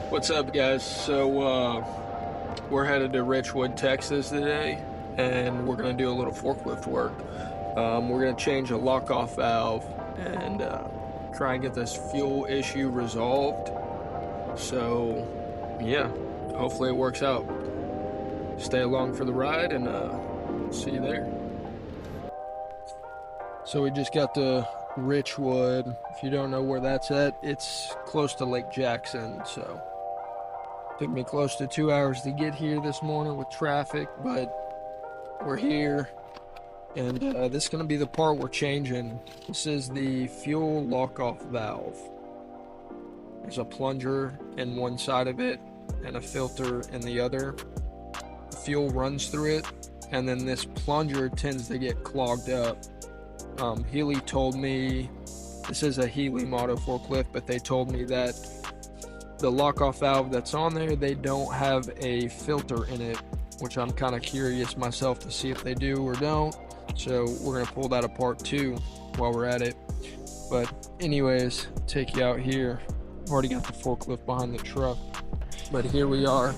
What's up, guys? So, we're headed to Richwood, Texas today, and we're going to do a little forklift work. We're going to change a lock-off valve and try and get this fuel issue resolved. So, yeah, hopefully it works out. Stay along for the ride, and see you there. So we just got to Richwood. If you don't know where that's at, it's close to Lake Jackson, so took me close to 2 hours to get here this morning with traffic, but we're here, and this is going to be the part we're changing. This is the fuel lock-off valve. There's a plunger in one side of it and a filter in the other. The fuel runs through it, and then this plunger tends to get clogged up. Healy told me, this is a Healy Moto forklift, but they told me that the lock-off valve that's on there, they don't have a filter in it, which I'm kind of curious myself to see if they do or don't. So we're going to pull that apart too while we're at it. But anyways, take you out here. I've already got the forklift behind the truck, but here we are.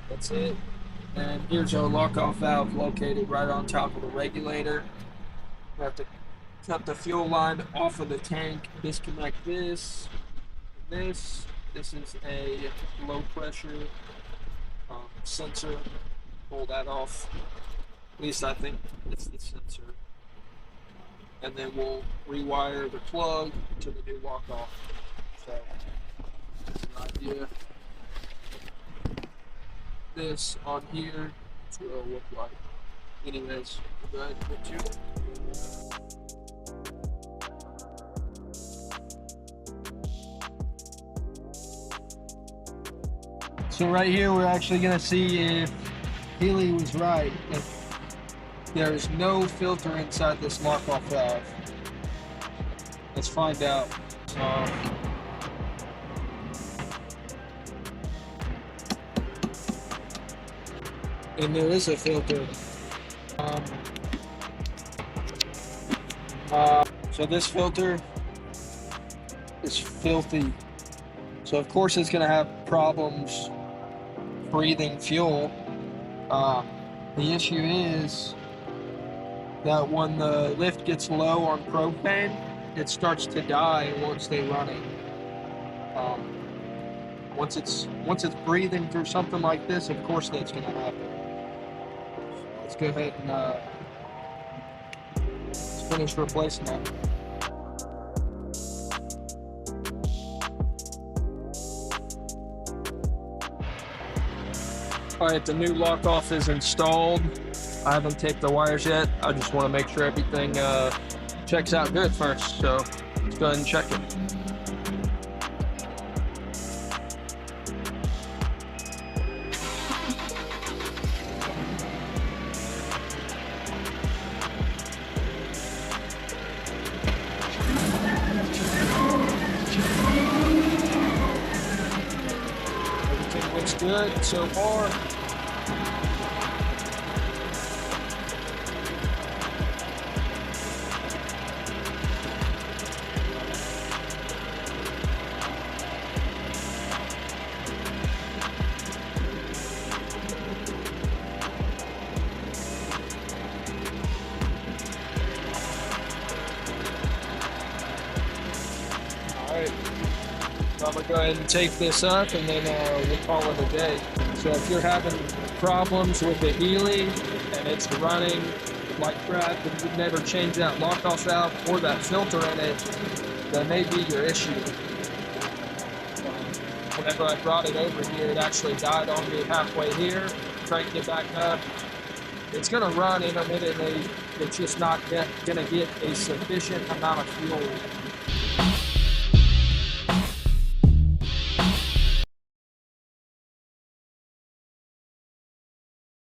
That's it. And here's our lock-off valve located right on top of the regulator. We have to cut the fuel line off of the tank, disconnect this and this. This is a low pressure sensor. Pull that off. At least I think it's the sensor. And then we'll rewire the plug to the new lock-off. So that's an idea. This on here, that's what it'll look like. Anyways, we'll go ahead and get to it. So right here, we're actually going to see if Healy was right. If there's no filter inside this lock-off valve. Let's find out. And there is a filter. So this filter is filthy. So of course it's going to have problems breathing fuel. The issue is that when the lift gets low on propane, it starts to die and won't stay running. Once it's breathing through something like this, of course that's going to happen. Let's go ahead and let's finish replacing that. Alright, the new lock-off is installed. I haven't taped the wires yet. I just want to make sure everything checks out good first. So let's go ahead and check it. Everything looks good so far. Alright, so I'm going to go ahead and tape this up and then we'll call it a day. So if you're having problems with the Healy and it's running like crap and you've never changed that lock-off valve or that filter in it, that may be your issue. Whenever I brought it over here, it actually died on me halfway here. Cranked it back up. It's going to run intermittently. It's just not going to get a sufficient amount of fuel.